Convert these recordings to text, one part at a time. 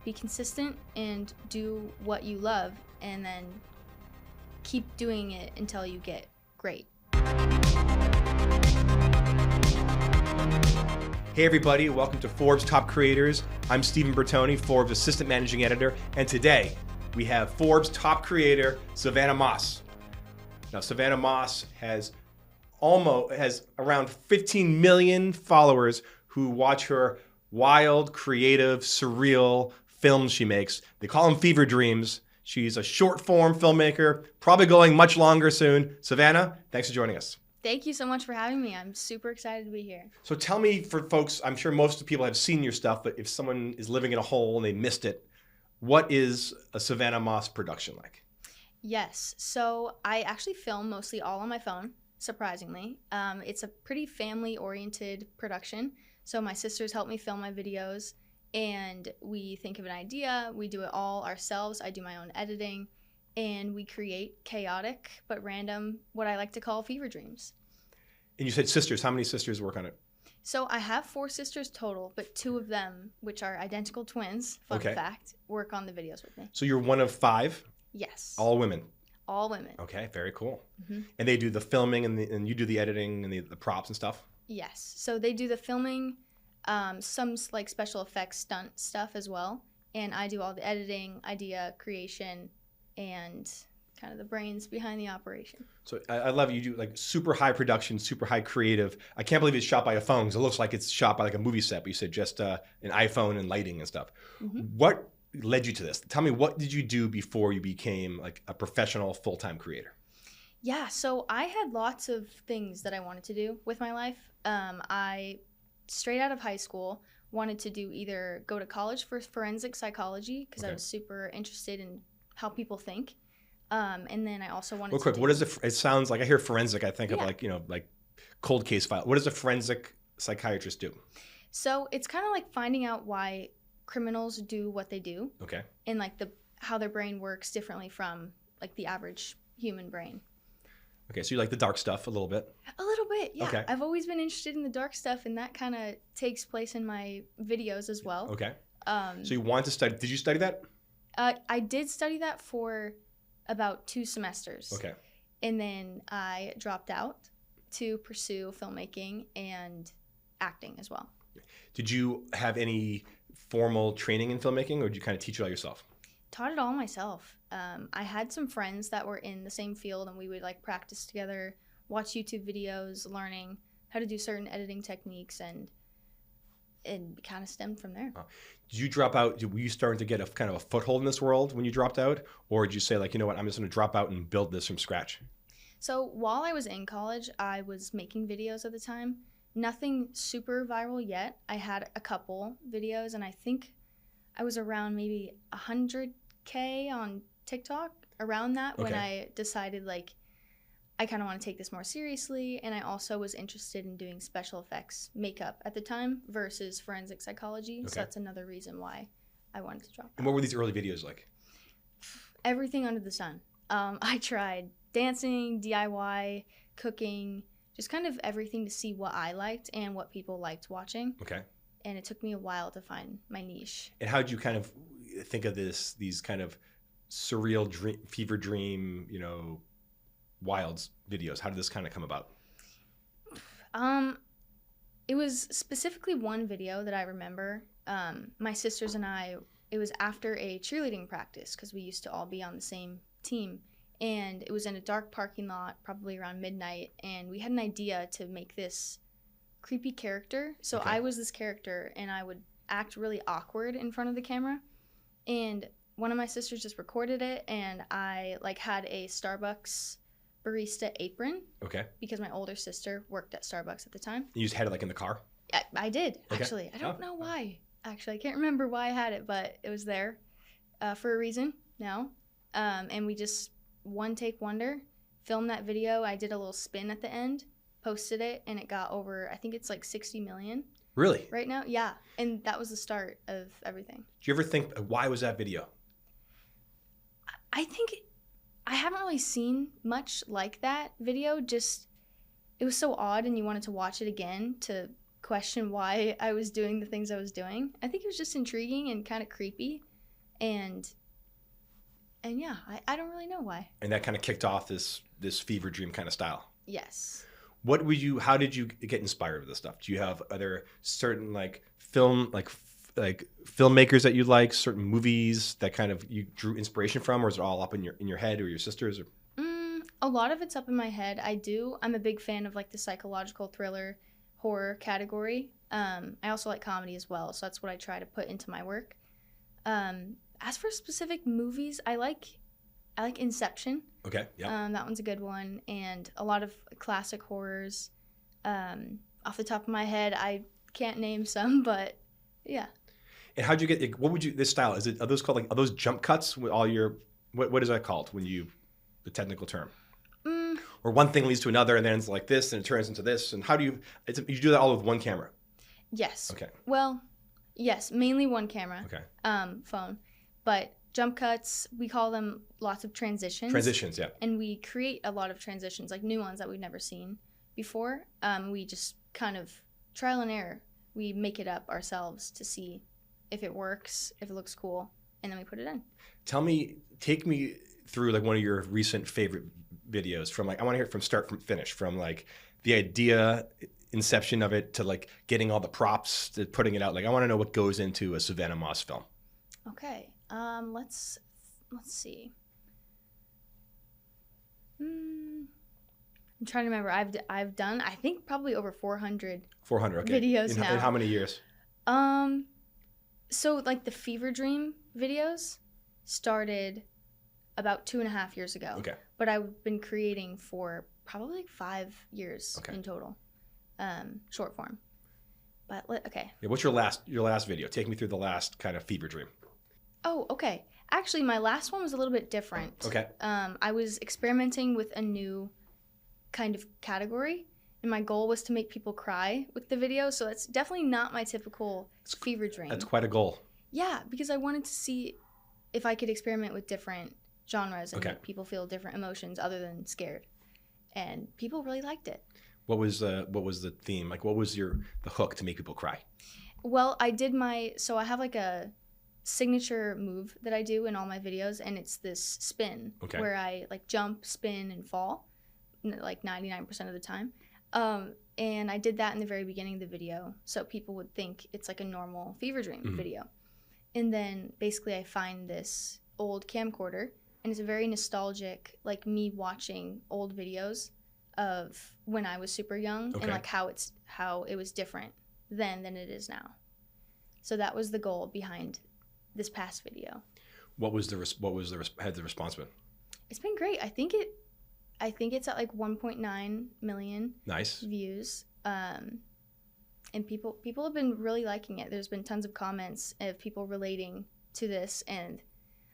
be consistent and do what you love, and then keep doing it until you get great. Hey everybody, welcome to Forbes Top Creators. I'm Stephen Bertoni, Forbes Assistant Managing Editor, and today we have Forbes Top Creator, Savanah Moss. Now, Savanah Moss has around 15 million followers who watch her wild, creative, surreal films she makes. They call them fever dreams. She's a short form filmmaker, probably going much longer soon. Savanah, thanks for joining us. Thank you so much for having me. I'm super excited to be here. So tell me, for folks, I'm sure most of the people have seen your stuff, but if someone is living in a hole and they missed it, what is a Savanah Moss production like? Yes, so I actually film mostly all on my phone, surprisingly. It's a pretty family-oriented production. So my sisters help me film my videos, and we think of an idea, we do it all ourselves. I do my own editing, and we create chaotic but random, what I like to call fever dreams. And you said sisters. How many sisters work on it? So I have 4 sisters total, but 2 of them, which are identical twins, fun fact, work on the videos with me. So you're one of 5? Yes. All women? All women. Okay, very cool. Mm-hmm. And they do the filming and you do the editing and the props and stuff? Yes. So they do the filming, some like special effects stunt stuff as well. And I do all the editing, idea creation, and kind of the brains behind the operation. So I love it. You do like super high production, super high creative. I can't believe it's shot by a phone because it looks like it's shot by like a movie set, but you said just an iPhone and lighting and stuff. Mm-hmm. What led you to this? Tell me, what did you do before you became like a professional full-time creator? Yeah, so I had lots of things that I wanted to do with my life. I, straight out of high school, wanted to do either go to college for forensic psychology because I was super interested in how people think. And then I also wanted Real quick, to what is it sounds like, I hear forensic, I think of like, like cold case file. What does a forensic psychiatrist do? So it's kind of like finding out why criminals do what they do. Okay. And like how their brain works differently from like the average human brain. Okay, so you like the dark stuff a little bit? A little bit, yeah. Okay. I've always been interested in the dark stuff, and that kind of takes place in my videos as well. Okay. So you want to study, did you study that? I did study that for about 2 semesters. Okay. And then I dropped out to pursue filmmaking and acting as well. Did you have any formal training in filmmaking, or did you kind of teach it all yourself? Taught it all myself. I had some friends that were in the same field, and we would like practice together, watch YouTube videos, learning how to do certain editing techniques, and it kind of stemmed from there. Did you drop out? Were you starting to get a kind of a foothold in this world when you dropped out? Or did you say like, you know what, I'm just going to drop out and build this from scratch? So while I was in college, I was making videos at the time. Nothing super viral yet. I had a couple videos, and I think I was around maybe 100K on TikTok, around that, when I decided like I kind of want to take this more seriously. And I also was interested in doing special effects makeup at the time versus forensic psychology. So that's another reason why I wanted to drop out. And what were these early videos like? Everything under the sun. I tried dancing, DIY, cooking, just kind of everything to see what I liked and what people liked watching. Okay. And it took me a while to find my niche. And how did you kind of think of these kind of surreal fever dream, wild videos? How did this kind of come about? It was specifically one video that I remember. My sisters and I, it was after a cheerleading practice because we used to all be on the same team. And it was in a dark parking lot, probably around midnight. And we had an idea to make this creepy character. So I was this character, and I would act really awkward in front of the camera. And one of my sisters just recorded it, and I like had a Starbucks barista apron. Okay. Because my older sister worked at Starbucks at the time. You just had it like in the car? I did, actually. I don't know why. Actually, I can't remember why I had it, but it was there for a reason now. And we just, one take wonder, filmed that video. I did a little spin at the end, posted it, and it got over, I think it's like 60 million. Really? Right now? Yeah. And that was the start of everything. Do you ever think, why was that video? I think I haven't really seen much like that video. Just, it was so odd, and you wanted to watch it again to question why I was doing the things I was doing. I think it was just intriguing and kind of creepy. And yeah, I don't really know why. And that kind of kicked off this fever dream kind of style. Yes. How did you get inspired with this stuff? Do you have other certain filmmakers that you like, certain movies that kind of you drew inspiration from, or is it all up in your head or your sisters? Or? A lot of it's up in my head. I'm a big fan of like the psychological thriller horror category. I also like comedy as well, so that's what I try to put into my work. As for specific movies, I like Inception. Okay, yeah. That one's a good one, and a lot of classic horrors. Off the top of my head, I can't name some, but yeah. And how'd you get? What would you? This style are those called are those jump cuts with all your? What is that called the technical term? Or one thing leads to another, and then it's like this, and it turns into this. And how do you? You do that all with one camera? Yes. Okay. Well, yes, mainly one camera. Okay. Phone, but jump cuts, we call them lots of transitions. Transitions, yeah. And we create a lot of transitions, like new ones that we've never seen before. We just kind of trial and error. We make it up ourselves to see if it works, if it looks cool, and then we put it in. Take me through like one of your recent favorite videos from like, I want to hear it from start from finish, from like the idea, inception of it to like getting all the props to putting it out. Like I want to know what goes into a Savanah Moss film. Okay. Let's see. I'm trying to remember. I've done, I think, probably over 400 okay. videos now. In how many years? So like the Fever Dream videos started about 2.5 years ago. Okay. But I've been creating for probably like 5 years in total, short form. But okay. Yeah, what's your last video? Take me through the last kind of Fever Dream. Oh, okay. Actually, my last one was a little bit different. Okay. I was experimenting with a new kind of category, and my goal was to make people cry with the video. So that's definitely not my typical Fever Dream. That's quite a goal. Yeah, because I wanted to see if I could experiment with different genres and make people feel different emotions other than scared. And people really liked it. What was the theme? Like, what was the hook to make people cry? Well, I have like a signature move that I do in all my videos, and it's this spin where I like jump, spin, and fall like 99% of the time. And I did that in the very beginning of the video, so people would think it's like a normal Fever Dream video. And then basically I find this old camcorder, and it's a very nostalgic, like me watching old videos of when I was super young and like how it was different then than it is now. So that was the goal behind this past video. What was the response been? It's been great. I think it's at like 1.9 million views. And people have been really liking it. There's been tons of comments of people relating to this, and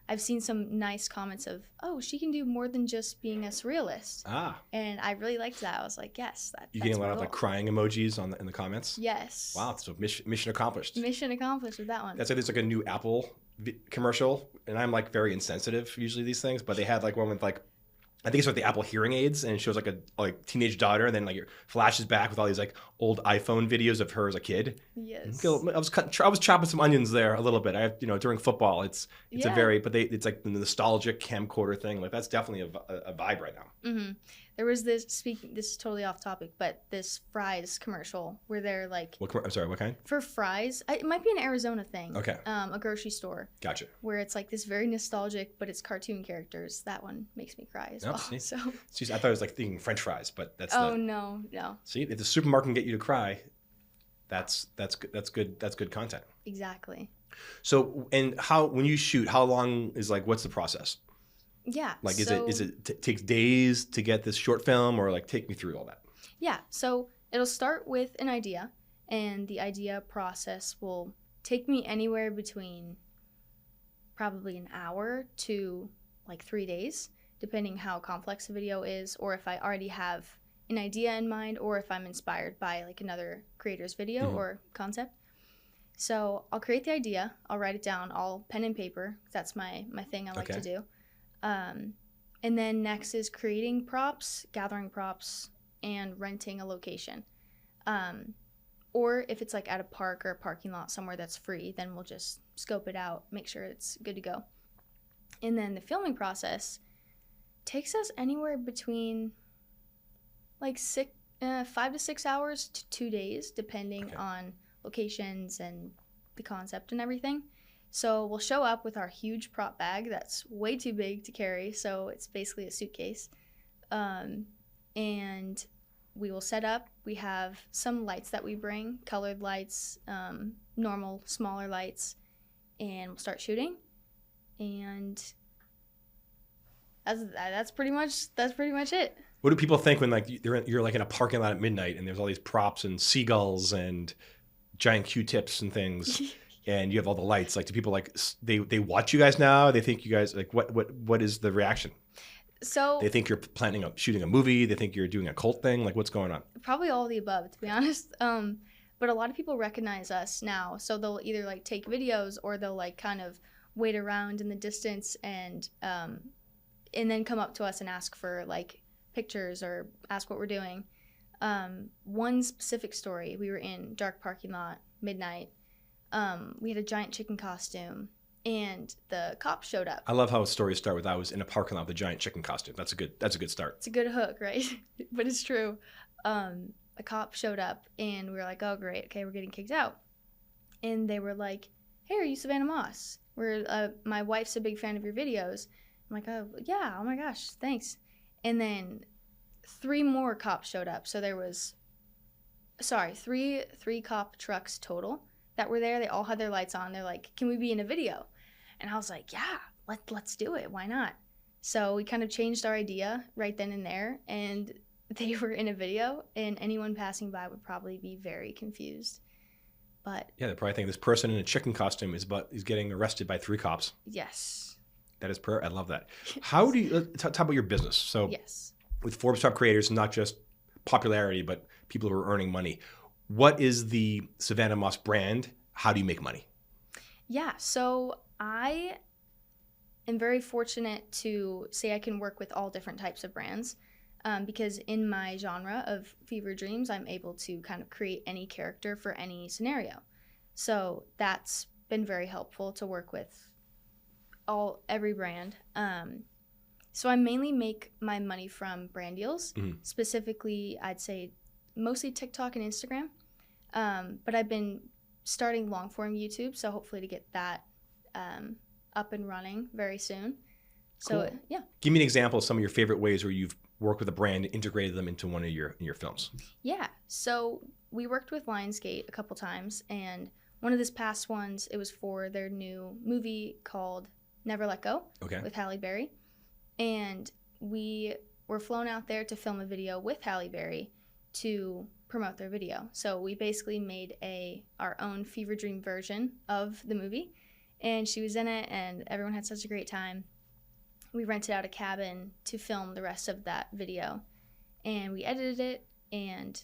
I've seen some nice comments of, "Oh, she can do more than just being a surrealist." And I really liked that. I was like, "Yes, you getting a lot of like crying emojis in the comments?" Yes. Wow, so mission accomplished. Mission accomplished with that one. That's like there's like a new Apple commercial, and I'm like very insensitive usually these things, but they had like one with like, I think it's like the Apple hearing aids, and it shows like a teenage daughter, and then like it flashes back with all these like old iPhone videos of her as a kid. Yes. I was chopping some onions there a little bit. During football, it's a very, but it's like the nostalgic camcorder thing. Like that's definitely a vibe right now. Mm-hmm. There was this is totally off topic, but this fries commercial where they're like, I'm sorry, what kind? For fries, it might be an Arizona thing. Okay. A grocery store. Gotcha. Where it's like this very nostalgic, but it's cartoon characters. That one makes me cry as well. See? So. See, I thought it was like thinking French fries, but that's no. See, if the supermarket can get you to cry, that's good content. Exactly. So, and when you shoot, how long is like, what's the process? Yeah. Like, is it takes days to get this short film, or like take me through all that? Yeah. So it'll start with an idea, and the idea process will take me anywhere between probably an hour to like 3 days, depending how complex the video is, or if I already have an idea in mind, or if I'm inspired by like another creator's video or concept. So I'll create the idea, I'll write it down, all pen and paper. That's my thing I like to do. And then next is creating props, gathering props, and renting a location. Or if it's like at a park or a parking lot somewhere that's free, then we'll just scope it out, make sure it's good to go. And then the filming process takes us anywhere between like 5 to 6 hours to 2 days, depending on locations and the concept and everything. So we'll show up with our huge prop bag that's way too big to carry, so it's basically a suitcase. And we will set up. We have some lights that we bring, colored lights, normal, smaller lights, and we'll start shooting. And that's pretty much it. What do people think when like you're like in a parking lot at midnight and there's all these props and seagulls and giant Q-tips and things, and you have all the lights? Like, do people like they watch you guys now? They think you guys like what is the reaction? So they think you're planning on shooting a movie. They think you're doing a cult thing. Like, what's going on? Probably all of the above, to be honest. But a lot of people recognize us now, so they'll either like take videos or they'll like kind of wait around in the distance and then come up to us and ask for like pictures or ask what we're doing. One specific story, we were in dark parking lot, midnight. We had a giant chicken costume, and the cops showed up. I love how stories start with I was in a parking lot with a giant chicken costume. That's a good start. It's a good hook, right? But it's true. A cop showed up, and we were like, oh, great. Okay, we're getting kicked out. And they were like, hey, are you Savanah Moss? My wife's a big fan of your videos. I'm like, oh, yeah. Oh, my gosh. Thanks. And then 3 more cops showed up. So there was, three cop trucks total that were there. They all had their lights on. They're like, can we be in a video? And I was like, yeah, let's do it. Why not? So we kind of changed our idea right then and there, and they were in a video, and anyone passing by would probably be very confused. But yeah, they probably think this person in a chicken costume is getting arrested by 3 cops. Yes. That is I love that. How do you talk about your business? So yes, with Forbes Top Creators, not just popularity, but people who are earning money. What is the Savanah Moss brand? How do you make money? Yeah, so I am very fortunate to say I can work with all different types of brands because in my genre of fever dreams, I'm able to kind of create any character for any scenario. So that's been very helpful to work with every brand. So I mainly make my money from brand deals, specifically I'd say mostly TikTok and Instagram. But I've been starting long form YouTube, so hopefully to get that up and running very soon. So cool. Yeah. Give me an example of some of your favorite ways where you've worked with a brand and integrated them into one of your films. Yeah. So we worked with Lionsgate a couple times, and one of this past ones, it was for their new movie called Never Let Go with Halle Berry. And we were flown out there to film a video with Halle Berry to promote their video. So we basically made our own fever dream version of the movie, and she was in it, and everyone had such a great time. We rented out a cabin to film the rest of that video, and we edited it, and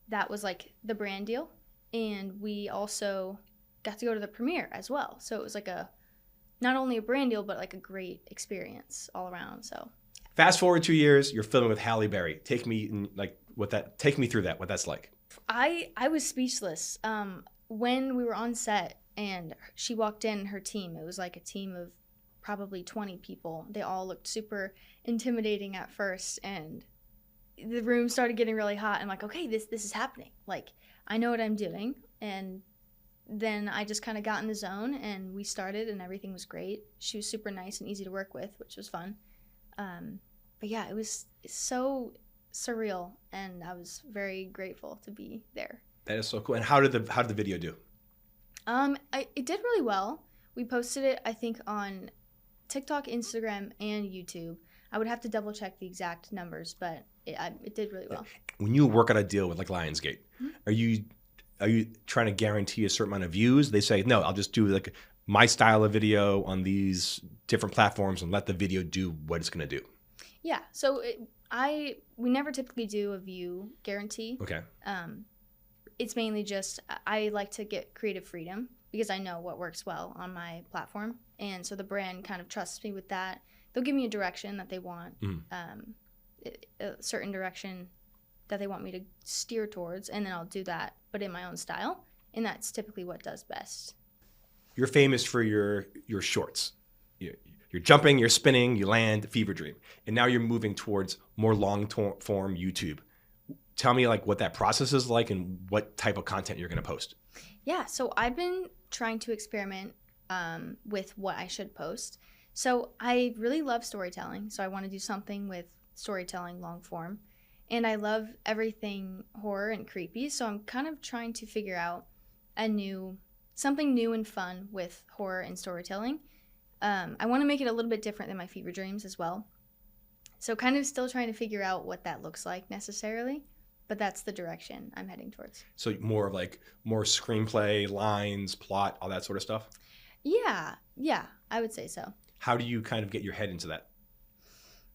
that was like the brand deal. And we also got to go to the premiere as well. So it was like not only a brand deal, but like a great experience all around. So fast forward 2 years, you're filming with Halle Berry. Take me through that, what that's like. I was speechless. When we were on set and she walked in, her team, it was like a team of probably 20 people. They all looked super intimidating at first, and the room started getting really hot. I'm like, okay, this is happening. Like, I know what I'm doing. And then I just kind of got in the zone, and we started, and everything was great. She was super nice and easy to work with, which was fun. But yeah, it was so surreal, and I was very grateful to be there. That is so cool. And how did the video do? It did really well. We posted it, I think, on TikTok, Instagram, and YouTube. I would have to double check the exact numbers, but it did really well. When you work out a deal with like Lionsgate, are you trying to guarantee a certain amount of views? They say, no, I'll just do like my style of video on these different platforms and let the video do what it's going to do. Yeah. So we never typically do a view guarantee. Okay. It's mainly just I like to get creative freedom because I know what works well on my platform. And so the brand kind of trusts me with that. They'll give me a direction that they want, a certain direction that they want me to steer towards, and then I'll do that, but in my own style. And that's typically what does best. you're famous for your shorts. You're jumping, you're spinning, you land, fever dream. And now you're moving towards more long-form YouTube. Tell me like what that process is like and what type of content you're going to post. Yeah, so I've been trying to experiment with what I should post. So I really love storytelling. So I want to do something with storytelling long form. And I love everything horror and creepy. So I'm kind of trying to figure out something new and fun with horror and storytelling. I want to make it a little bit different than my fever dreams as well. So kind of still trying to figure out what that looks like necessarily, but that's the direction I'm heading towards. So more screenplay, lines, plot, all that sort of stuff? Yeah, I would say so. How do you kind of get your head into that?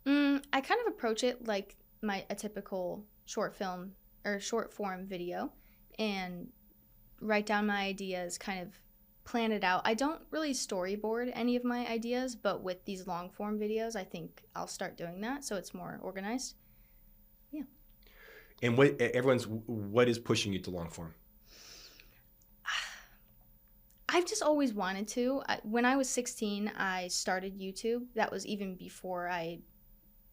I kind of approach it like a typical short film or short form video and write down my ideas, kind of plan it out. I don't really storyboard any of my ideas, but with these long form videos, I think I'll start doing that so it's more organized. Yeah. And what is pushing you to long form? I've just always wanted to. When I was 16, I started YouTube. That was even before I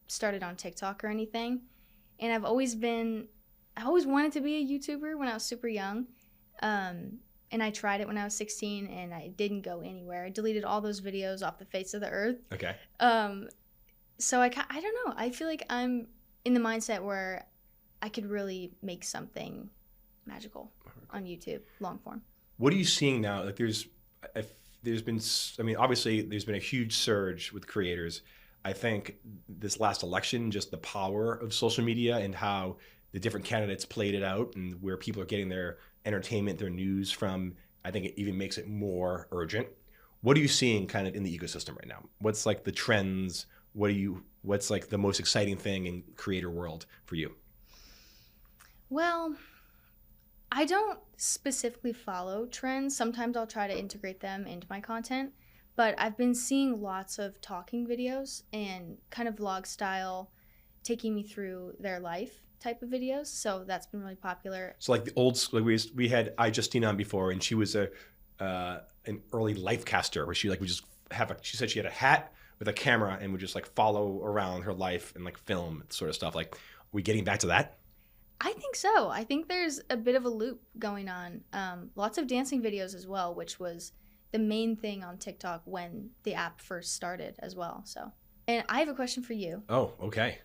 started on TikTok or anything. And I always wanted to be a YouTuber when I was super young. And I tried it when I was 16 and I didn't go anywhere. I deleted all those videos off the face of the earth. Okay. So I don't know. I feel like I'm in the mindset where I could really make something magical on YouTube, long form. What are you seeing now? Like obviously there's been a huge surge with creators. I think this last election, just the power of social media and how the different candidates played it out and where people are getting their entertainment, their news from, I think it even makes it more urgent. What are you seeing kind of in the ecosystem right now? What's like the trends? What's like the most exciting thing in creator world for you? Well, I don't specifically follow trends. Sometimes I'll try to integrate them into my content, but I've been seeing lots of talking videos and kind of vlog style, taking me through their life type of videos. So that's been really popular. So like the old school, we had Justine on before, and she was an early life caster where she she said she had a hat with a camera and would just like follow around her life and like film sort of stuff. Like, are we getting back to that? I think so. I think there's a bit of a loop going on. Lots of dancing videos as well, which was the main thing on TikTok when the app first started as well. So, and I have a question for you. Oh, okay.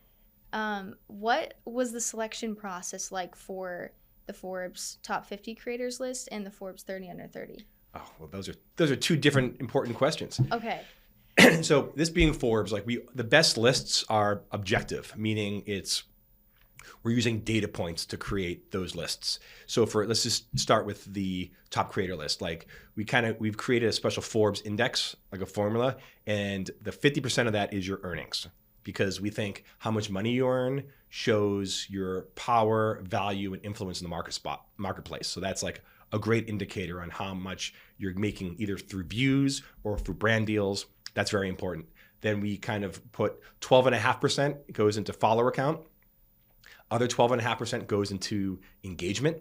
What was the selection process like for the Forbes top 50 creators list and the Forbes 30 under 30? Oh, well, those are two different important questions. Okay. So this being Forbes, like the best lists are objective, meaning we're using data points to create those lists. So let's just start with the top creator list. Like we've created a special Forbes index, like a formula, and the 50% of that is your earnings, because we think how much money you earn shows your power, value, and influence in the marketplace. So that's like a great indicator on how much you're making either through views or through brand deals. That's very important. Then we kind of put 12.5% goes into follower count. Other 12.5% goes into engagement.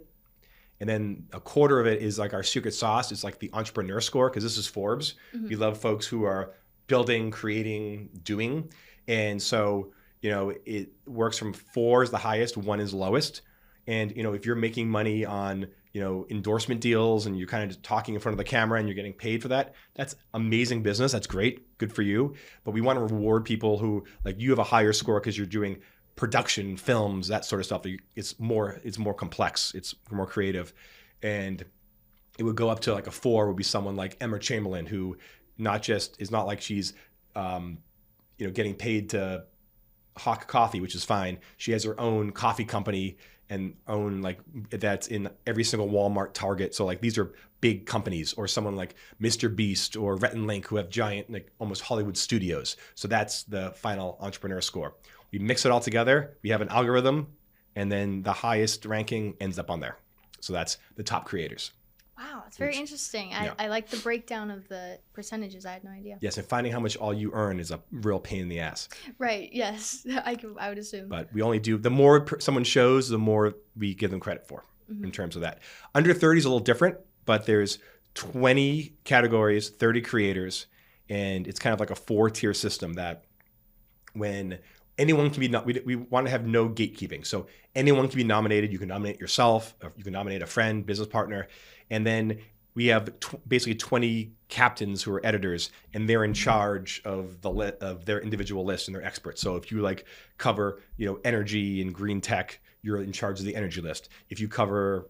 And then a quarter of it is like our secret sauce. It's like the entrepreneur score, because this is Forbes. Mm-hmm. We love folks who are building, creating, doing. And so, it works from 4 is the highest, 1 is lowest. And, if you're making money on, endorsement deals and you're kind of talking in front of the camera and you're getting paid for that, that's amazing business. That's great. Good for you. But we want to reward people who, like, you have a higher score because you're doing production, films, that sort of stuff. It's more complex. It's more creative. And it would go up to like a 4 would be someone like Emma Chamberlain, who is not like she's, getting paid to hawk coffee, which is fine. She has her own coffee company and own that's in every single Walmart, Target. So like these are big companies, or someone like Mr. Beast or Rhett and Link, who have giant, like almost Hollywood studios. So that's the final entrepreneur score. We mix it all together. We have an algorithm, and then the highest ranking ends up on there. So that's the top creators. Wow, it's very interesting. I like the breakdown of the percentages. I had no idea. Yes, and finding how much all you earn is a real pain in the ass. Right, yes, I would assume. But we only do, the more someone shows, the more we give them credit for, mm-hmm. in terms of that. Under 30 is a little different, but there's 20 categories, 30 creators, and it's kind of like a 4-tier system that when anyone can be, we want to have no gatekeeping. So anyone can be nominated. You can nominate yourself, or you can nominate a friend, business partner, and then we have basically 20 captains who are editors, and they're in charge of of their individual list, and they're experts. So if you like cover, energy and green tech, you're in charge of the energy list. If you cover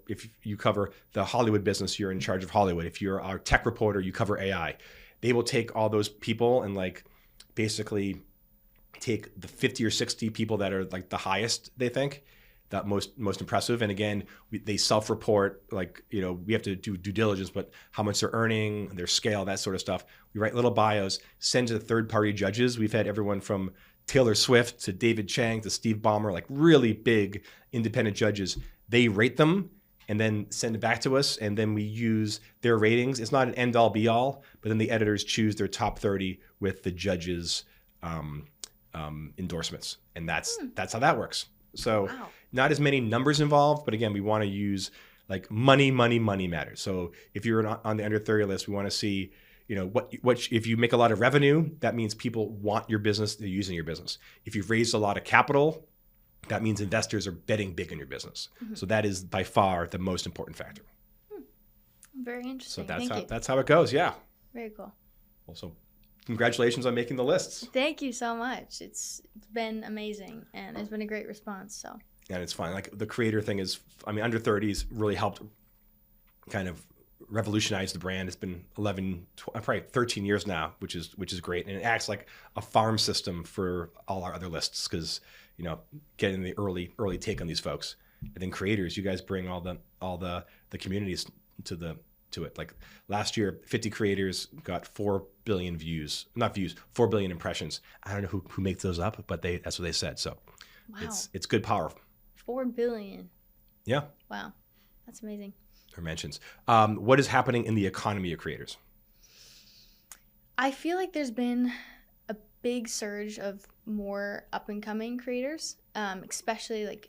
the Hollywood business, you're in charge of Hollywood. If you're our tech reporter, you cover AI. They will take all those people and like basically take the 50 or 60 people that are like the highest, they think, that most impressive. And again, they self-report, like, we have to do due diligence, but how much they're earning, their scale, that sort of stuff. We write little bios, send to the third-party judges. We've had everyone from Taylor Swift to David Chang to Steve Ballmer, like really big independent judges. They rate them and then send it back to us, and then we use their ratings. It's not an end-all be-all, but then the editors choose their top 30 with the judges' endorsements, and that's how that works. So Wow. Not as many numbers involved, but again, we want to use like money matters. So if you're on the under 30 list, we want to see, what if you make a lot of revenue, that means people want your business, they're using your business. If you've raised a lot of capital, that means investors are betting big on your business. Mm-hmm. So that is by far the most important factor. Very interesting. So that's how it goes. Yeah. Very cool. Also, congratulations on making the lists. Thank you so much. It's been amazing, and it's been a great response. So. And it's fun. Like the creator thing is, under 30s really helped kind of revolutionize the brand. It's been 13 years now, which is great. And it acts like a farm system for all our other lists because, getting the early take on these folks. And then creators, you guys bring all the communities to it. Like last year, 50 creators got 4 billion 4 billion impressions. I don't know who makes those up, but that's what they said. So wow. It's good power. 4 billion. Yeah. Wow. That's amazing. Or mentions. What is happening in the economy of creators? I feel like there's been a big surge of more up and coming creators, especially like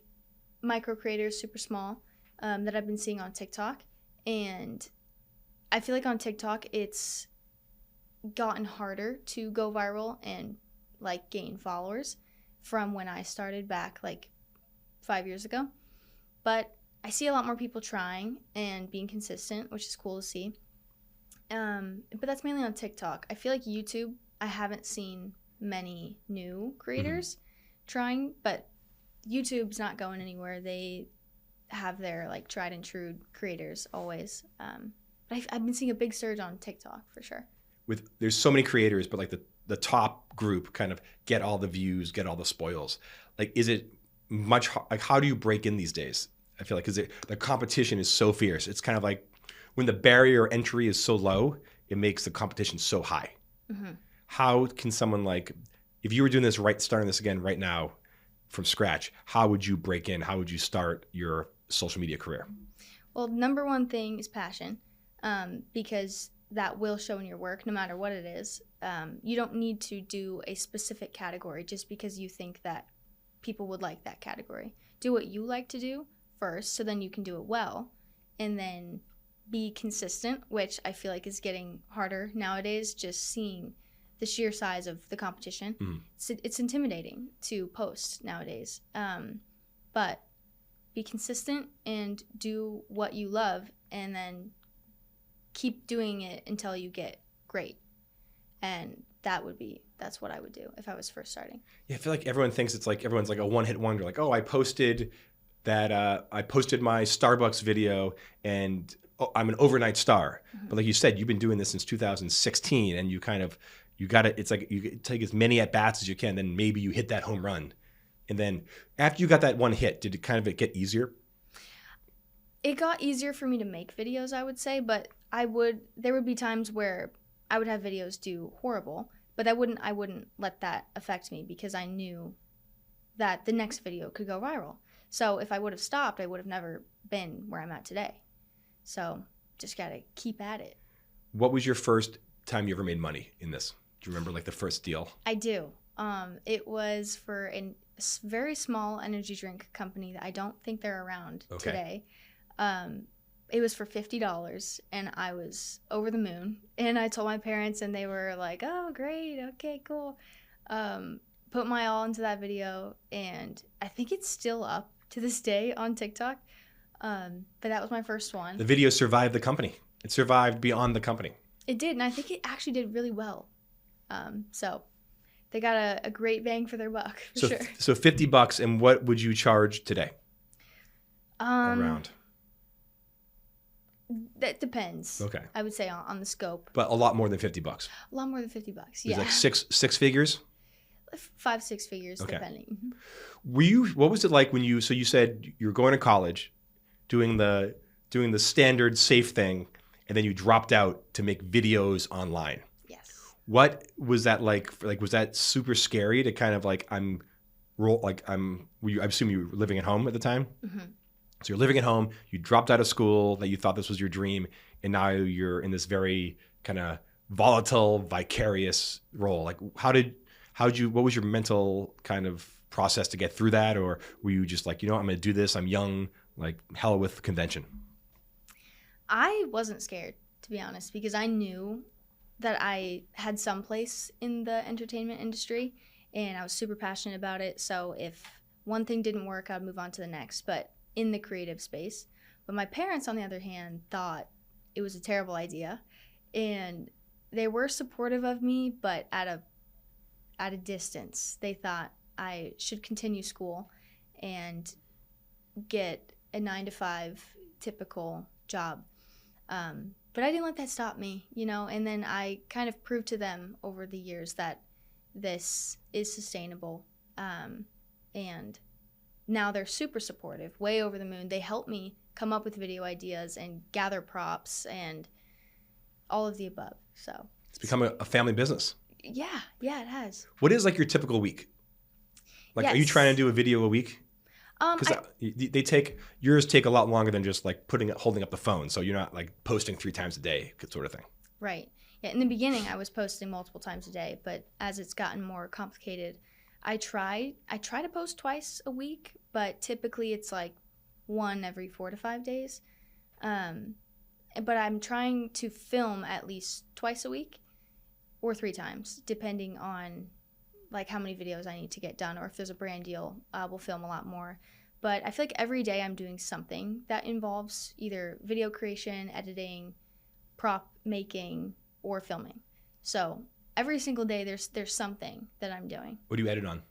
micro creators, super small, that I've been seeing on TikTok. And I feel like on TikTok, it's gotten harder to go viral and like gain followers from when I started back like 5 years ago. But I see a lot more people trying and being consistent, which is cool to see. But that's mainly on TikTok. I feel like YouTube, I haven't seen many new creators trying, but YouTube's not going anywhere. They have their like tried and true creators always. But I've been seeing a big surge on TikTok for sure. There's so many creators, but like the top group kind of get all the views, get all the spoils. Like, is it much like how do you break in these days? I feel like because the competition is so fierce. It's kind of like when the barrier entry is so low, it makes the competition so high. Mm-hmm. How can someone like, if you were doing this starting this again right now from scratch, how would you break in? How would you start your social media career? Well, number one thing is passion, because that will show in your work no matter what it is. You don't need to do a specific category just because you think that people would like that category. Do what you like to do first, so then you can do it well, and then be consistent, which I feel like is getting harder nowadays, just seeing the sheer size of the competition. Mm-hmm. It's intimidating to post nowadays. But be consistent and do what you love, and keep doing it until you get great. And that's what I would do if I was first starting. Yeah, I feel like everyone thinks it's like everyone's like a one-hit wonder. Like, oh, I posted my Starbucks video and I'm an overnight star. Mm-hmm. But like you said, you've been doing this since 2016, and you got it. It's like you take as many at bats as you can, then maybe you hit that home run. And then after you got that one hit, did it get easier? It got easier for me to make videos, I would say, but there would be times where I would have videos do horrible, but I wouldn't let that affect me because I knew that the next video could go viral. So if I would have stopped, I would have never been where I'm at today. So just got to keep at it. What was your first time you ever made money in this? Do you remember like the first deal? I do. It was for a very small energy drink company that I don't think they're around today. it was for $50 and I was over the moon. And I told my parents and they were like, oh, great. Okay, cool. Put my all into that video. And I think it's still up to this day on TikTok. But that was my first one. The video survived the company. It survived beyond the company. It did. And I think it actually did really well. So they got a great bang for their buck, for sure. So $50, and what would you charge today? Around. That depends. Okay. I would say on the scope. But a lot more than $50. A lot more than $50. It's Yeah. like six figures? 5-6 figures, Okay. depending. What was it like when you said you were going to college, doing the standard safe thing, and then you dropped out to make videos online? Yes. What was that like? Like, was that super scary to kind of like, I assume you were living at home at the time? Mm-hmm. So you're living at home, you dropped out of school, that you thought this was your dream, and now you're in this very kind of volatile, vicarious role. Like, what was your mental kind of process to get through that? Or were you just like, I'm going to do this, I'm young, like hell with convention? I wasn't scared, to be honest, because I knew that I had some place in the entertainment industry and I was super passionate about it. So if one thing didn't work, I'd move on to the next. But in the creative space. But my parents, on the other hand, thought it was a terrible idea. And they were supportive of me, but at a distance. They thought I should continue school and get a 9-to-5 typical job. But I didn't let that stop me, and then I kind of proved to them over the years that this is sustainable. And now they're super supportive, way over the moon. They help me come up with video ideas and gather props and all of the above. So it's become a family business. Yeah, it has. What is like your typical week? Like, Yes. Are you trying to do a video a week? Because yours take a lot longer than just like holding up the phone. So you're not like posting 3 times a day, sort of thing. Right. Yeah. In the beginning, I was posting multiple times a day, but as it's gotten more complicated, I try to post twice a week, but typically it's like one every 4 to 5 days. But I'm trying to film at least twice a week or 3 times, depending on like how many videos I need to get done, or if there's a brand deal, we'll film a lot more. But I feel like every day I'm doing something that involves either video creation, editing, prop making, or filming. So every single day there's something that I'm doing. What do you edit on?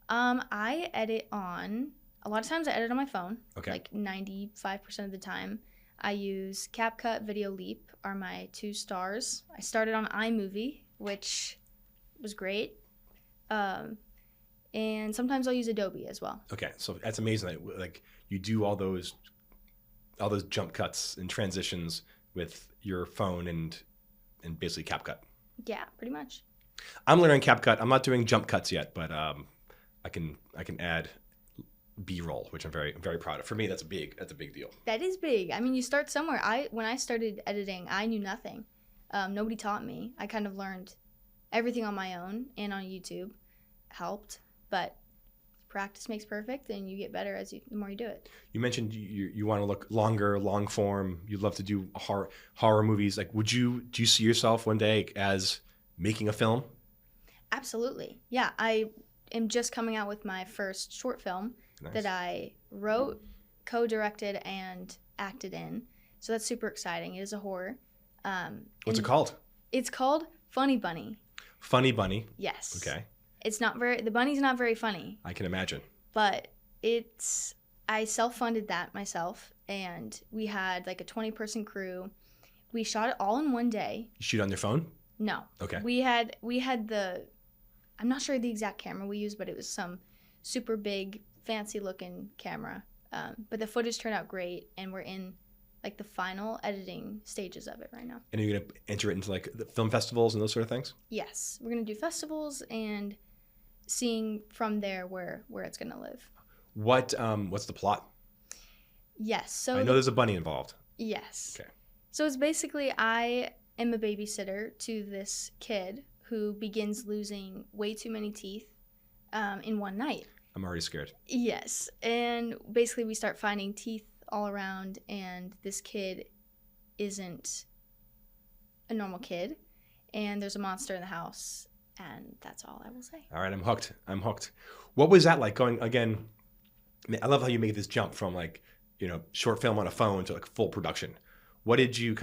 I edit on, a lot of times I edit on my phone. Okay. Like 95% of the time. I use CapCut, Video Leap are my 2 stars. I started on iMovie, which was great. And sometimes I'll use Adobe as well. Okay, so that's amazing that like you do all those jump cuts and transitions with your phone and basically CapCut. Yeah, pretty much. I'm learning CapCut. I'm not doing jump cuts yet, but I can add B-roll, which I'm very, very proud of. For me, that's a big deal. That is big. I mean, you start somewhere. When I started editing, I knew nothing. Nobody taught me. I kind of learned everything on my own, and on YouTube helped. But practice makes perfect, and you get better the more you do it. You mentioned you want to look longer, long form. You'd love to do horror movies. Like, do you see yourself one day as making a film? Absolutely. Yeah, I am just coming out with my first short film. Nice. That I wrote, co-directed, and acted in. So that's super exciting. It is a horror. What's it called? It's called Funny Bunny. Funny Bunny? Yes. Okay. The bunny's not very funny. I can imagine. But I self-funded that myself, and we had like a 20-person crew. We shot it all in one day. You shoot on your phone? No. Okay. We had I'm not sure the exact camera we used, but it was some super big, fancy looking camera. But the footage turned out great, and we're in like the final editing stages of it right now. And are you going to enter it into like the film festivals and those sort of things? Yes. We're going to do festivals and seeing from there where it's going to live. What's the plot? Yes. So I know there's a bunny involved. Yes. Okay. So it's basically I am a babysitter to this kid who begins losing way too many teeth in one night. I'm already scared. Yes. And basically we start finding teeth all around, and this kid isn't a normal kid, and there's a monster in the house, and that's all I will say. All right, I'm hooked. What was that like going again? I love how you made this jump from like, short film on a phone to like full production. What did you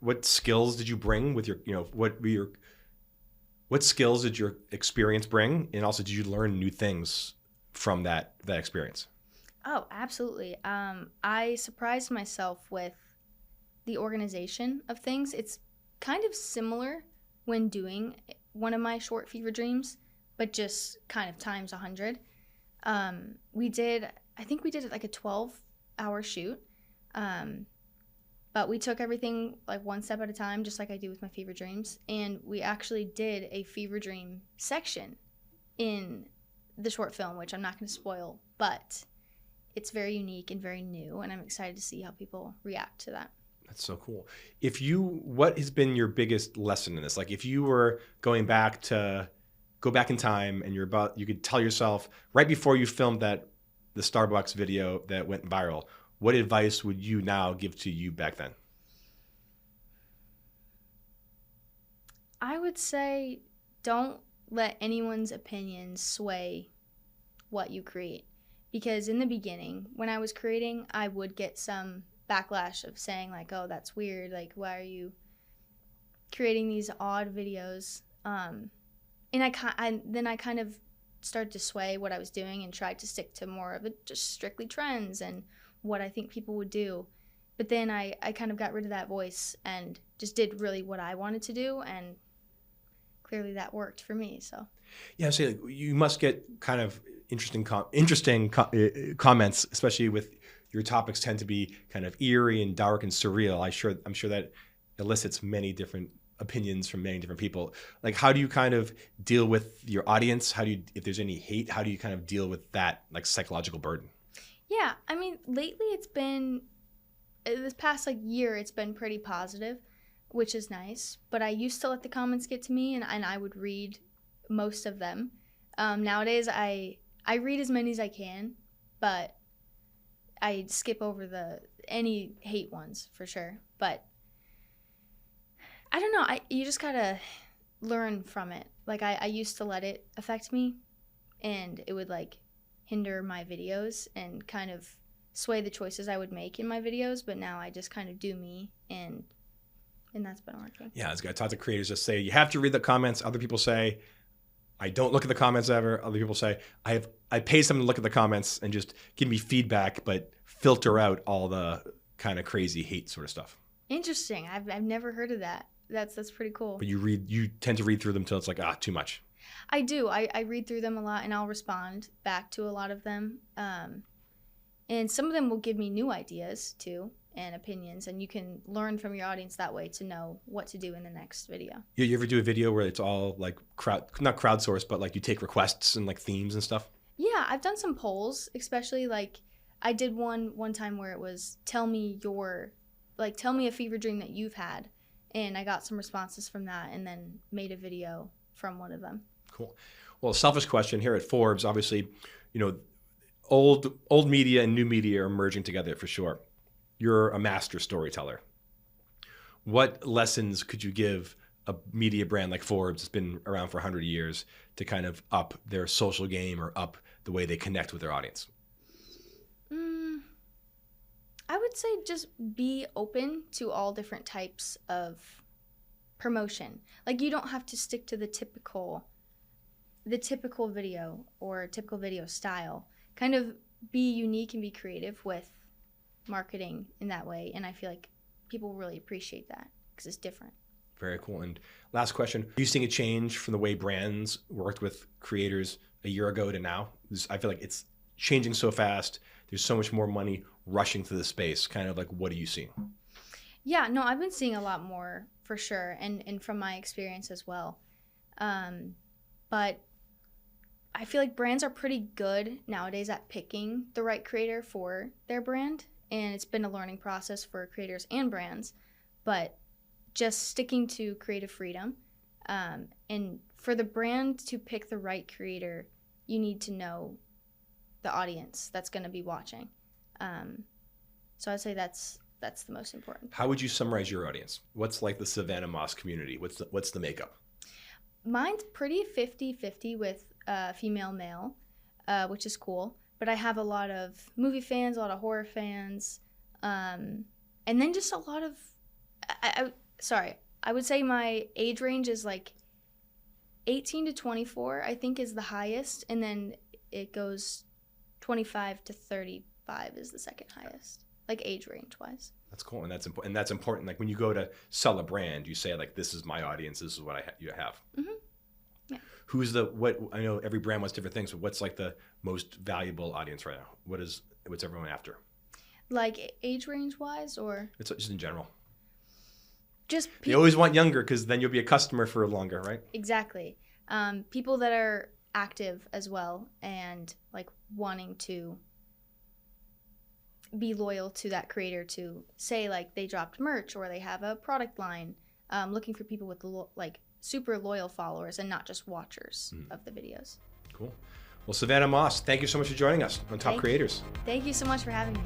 what skills did you bring with what skills did your experience bring? And also, did you learn new things from that experience? Oh, absolutely. I surprised myself with the organization of things. It's kind of similar when doing one of my short fever dreams, but just kind of times 100. I think we did it like a 12-hour shoot. But we took everything like one step at a time, just like I do with my fever dreams. And we actually did a fever dream section in the short film, which I'm not going to spoil, but it's very unique and very new. And I'm excited to see how people react to that. That's so cool. What has been your biggest lesson in this? Like if you were go back in time and you could tell yourself right before you filmed the Starbucks video that went viral, what advice would you now give to you back then? I would say don't let anyone's opinions sway what you create. Because in the beginning, when I was creating, I would get some backlash of saying like, oh, that's weird. Like, why are you creating these odd videos? And then I kind of started to sway what I was doing and tried to stick to more of it, just strictly trends and what I think people would do. But then I kind of got rid of that voice and just did really what I wanted to do, and clearly that worked for me. So yeah, so you must get kind of interesting comments, especially with your topics tend to be kind of eerie and dark and surreal. I'm sure that elicits many different opinions from many different people. Like, how do you kind of deal with your audience? If there's any hate, how do you kind of deal with that like psychological burden? Yeah, I mean, lately this past like year, it's been pretty positive, which is nice. But I used to let the comments get to me, and I would read most of them. Nowadays, I read as many as I can, but I skip over any hate ones for sure. But I don't know. You just gotta learn from it. Like I used to let it affect me, and it would like hinder my videos and kind of sway the choices I would make in my videos. But now I just kind of do me, and that's been working. Yeah, I talk to creators just say you have to read the comments. Other people say I don't look at the comments ever. Other people say I pay someone to look at the comments and just give me feedback, but filter out all the kind of crazy hate sort of stuff. Interesting. I've never heard of that. That's pretty cool. But you tend to read through them till it's like too much. I do. I read through them a lot, and I'll respond back to a lot of them. And some of them will give me new ideas too and opinions, and you can learn from your audience that way to know what to do in the next video. You ever do a video where it's all like not crowdsourced, but like you take requests and like themes and stuff? Yeah, I've done some polls, especially like I did one time where it was tell me a fever dream that you've had, and I got some responses from that and then made a video from one of them. Cool. Well, selfish question here at Forbes, obviously, old media and new media are merging together for sure. You're a master storyteller. What lessons could you give a media brand like Forbes that's been around for 100 years to kind of up their social game or up the way they connect with their audience? I would say just be open to all different types of promotion. Like, you don't have to stick to the typical video or typical video style. Kind of be unique and be creative with marketing in that way, and I feel like people really appreciate that because it's different. Very cool. And last question, are you seeing a change from the way brands worked with creators a year ago to now? I feel like it's changing so fast. There's so much more money rushing to the space. Kind of like, what are you seeing? Yeah, no, I've been seeing a lot more for sure, and from my experience as well. But I feel like brands are pretty good nowadays at picking the right creator for their brand, and it's been a learning process for creators and brands, but just sticking to creative freedom. And for the brand to pick the right creator, you need to know the audience that's going to be watching. So I'd say that's the most important. How would you summarize your audience? What's like the Savanah Moss community? What's the makeup? Mine's pretty 50-50 with female, male, which is cool. But I have a lot of movie fans, a lot of horror fans, and then just a lot of, I would say my age range is like 18 to 24, I think is the highest. And then it goes 25 to 35 is the second highest, like age range wise. That's cool. And that's important. And that's important. Like when you go to sell a brand, you say like, this is my audience. This is what you have. Mm-hmm. Yeah. Who's I know every brand wants different things, but what's like the most valuable audience right now? What's everyone after? Like age range wise, or? It's just in general. Just you always want younger because then you'll be a customer for longer, right? Exactly. People that are active as well and like wanting to be loyal to that creator, to say like they dropped merch or they have a product line, looking for people with like super loyal followers and not just watchers of the videos. Cool. Well, Savanah Moss, thank you so much for joining us on Top Creators. Thank you so much for having me.